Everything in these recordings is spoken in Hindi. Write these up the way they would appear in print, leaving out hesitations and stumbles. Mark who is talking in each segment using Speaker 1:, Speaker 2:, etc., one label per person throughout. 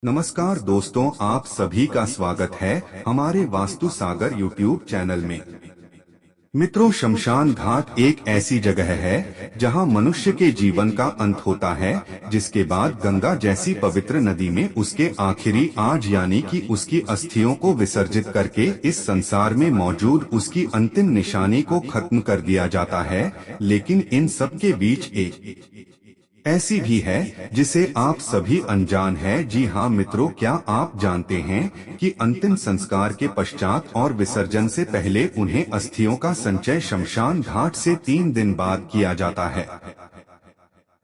Speaker 1: नमस्कार दोस्तों, आप सभी का स्वागत है हमारे वास्तु सागर यूट्यूब चैनल में। मित्रों, शमशान घाट एक ऐसी जगह है जहां मनुष्य के जीवन का अंत होता है, जिसके बाद गंगा जैसी पवित्र नदी में उसके आखिरी आज यानी कि उसकी अस्थियों को विसर्जित करके इस संसार में मौजूद उसकी अंतिम निशानी को खत्म कर दिया जाता है। लेकिन इन सब के बीच एक ऐसी भी है जिसे आप सभी अनजान हैं। जी हाँ मित्रों, क्या आप जानते हैं कि अंतिम संस्कार के पश्चात और विसर्जन से पहले उन्हें अस्थियों का संचय शमशान घाट से 3 दिन बाद किया जाता है।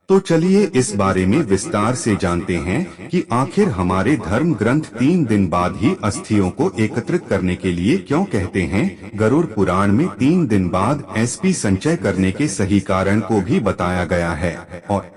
Speaker 1: तो चलिए इस बारे में विस्तार से जानते हैं कि आखिर हमारे धर्म ग्रंथ 3 दिन बाद ही अस्थियों को एकत्रित करने के लिए क्यों कहते हैं। गरुड़ पुराण में 3 दिन बाद एसपी संचय करने के सही कारण को भी बताया गया है और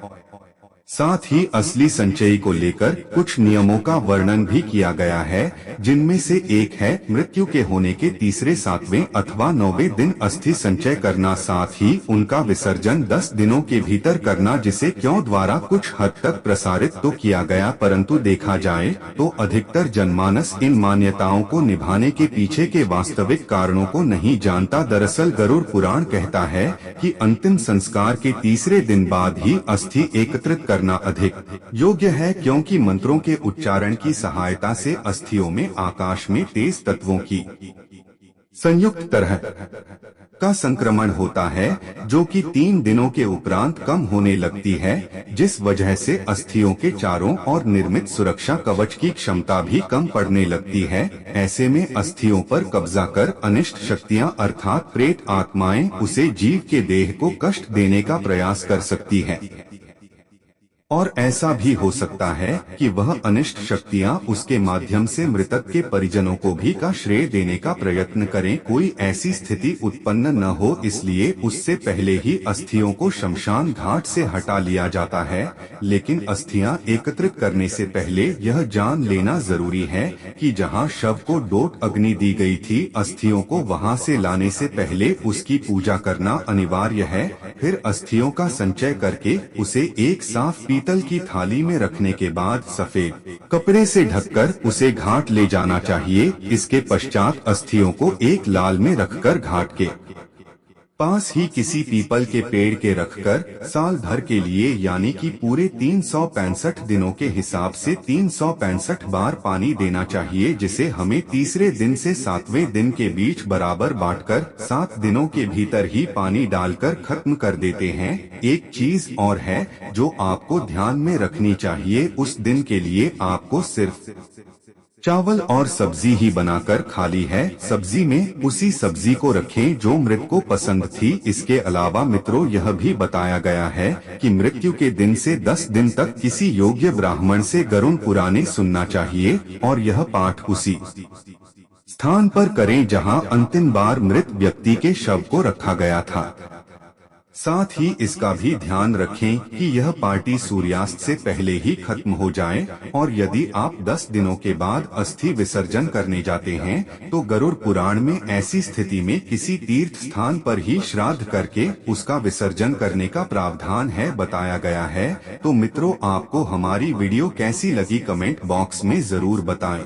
Speaker 1: साथ ही असली संचयी को लेकर कुछ नियमों का वर्णन भी किया गया है, जिनमें से एक है मृत्यु के होने के तीसरे, 7वें अथवा 9वें दिन अस्थि संचय करना, साथ ही उनका विसर्जन 10 दिनों के भीतर करना, जिसे क्यों द्वारा कुछ हद तक प्रसारित तो किया गया, परंतु देखा जाए तो अधिकतर जनमानस इन मान्यताओं को निभाने के पीछे के वास्तविक कारणों को नहीं जानता। दरअसल गरुड़ पुराण कहता है कि अंतिम संस्कार के तीसरे दिन बाद ही अस्थि एकत्रित करना अधिक योग्य है, क्योंकि मंत्रों के उच्चारण की सहायता से अस्थियों में आकाश में तेज तत्वों की संयुक्त तरह का संक्रमण होता है, जो कि 3 दिनों के उपरांत कम होने लगती है, जिस वजह से अस्थियों के चारों ओर निर्मित सुरक्षा कवच की क्षमता भी कम पड़ने लगती है। ऐसे में अस्थियों पर कब्जा कर अनिष्ट शक्तियां अर्थात प्रेत आत्माएं उसे जीव के देह को कष्ट देने का प्रयास कर सकती है, और ऐसा भी हो सकता है कि वह अनिष्ट शक्तियां उसके माध्यम से मृतक के परिजनों को भी का श्रेय देने का प्रयत्न करें। कोई ऐसी स्थिति उत्पन्न न हो, इसलिए उससे पहले ही अस्थियों को शमशान घाट से हटा लिया जाता है। लेकिन अस्थियां एकत्रित करने से पहले यह जान लेना जरूरी है कि जहां शव को डोट अग्नि दी गई थी, अस्थियों को वहां से लाने से पहले उसकी पूजा करना अनिवार्य है। फिर अस्थियों का संचय करके उसे एक साफ पीतल की थाली में रखने के बाद सफेद कपड़े से ढककर उसे घाट ले जाना चाहिए। इसके पश्चात अस्थियों को एक लाल में रखकर घाट के पास ही किसी पीपल के पेड़ के रखकर साल भर के लिए यानी कि पूरे 365 दिनों के हिसाब से 365 बार पानी देना चाहिए, जिसे हमें तीसरे दिन से 7वें दिन के बीच बराबर बांटकर 7 दिनों के भीतर ही पानी डालकर खत्म कर देते हैं। एक चीज और है जो आपको ध्यान में रखनी चाहिए, उस दिन के लिए आपको सिर्फ चावल और सब्जी ही बनाकर खाली है। सब्जी में उसी सब्जी को रखें जो मृत को पसंद थी। इसके अलावा मित्रों, यह भी बताया गया है कि मृत्यु के दिन से 10 दिन तक किसी योग्य ब्राह्मण से गरुड़ पुराण सुनना चाहिए, और यह पाठ उसी स्थान पर करें जहां अंतिम बार मृत व्यक्ति के शव को रखा गया था। साथ ही इसका भी ध्यान रखें कि यह पार्टी सूर्यास्त से पहले ही खत्म हो जाए, और यदि आप 10 दिनों के बाद अस्थि विसर्जन करने जाते हैं तो गरुड़ पुराण में ऐसी स्थिति में किसी तीर्थ स्थान पर ही श्राद्ध करके उसका विसर्जन करने का प्रावधान है बताया गया है। तो मित्रों, आपको हमारी वीडियो कैसी लगी कमेंट बॉक्स में जरूर बताएं।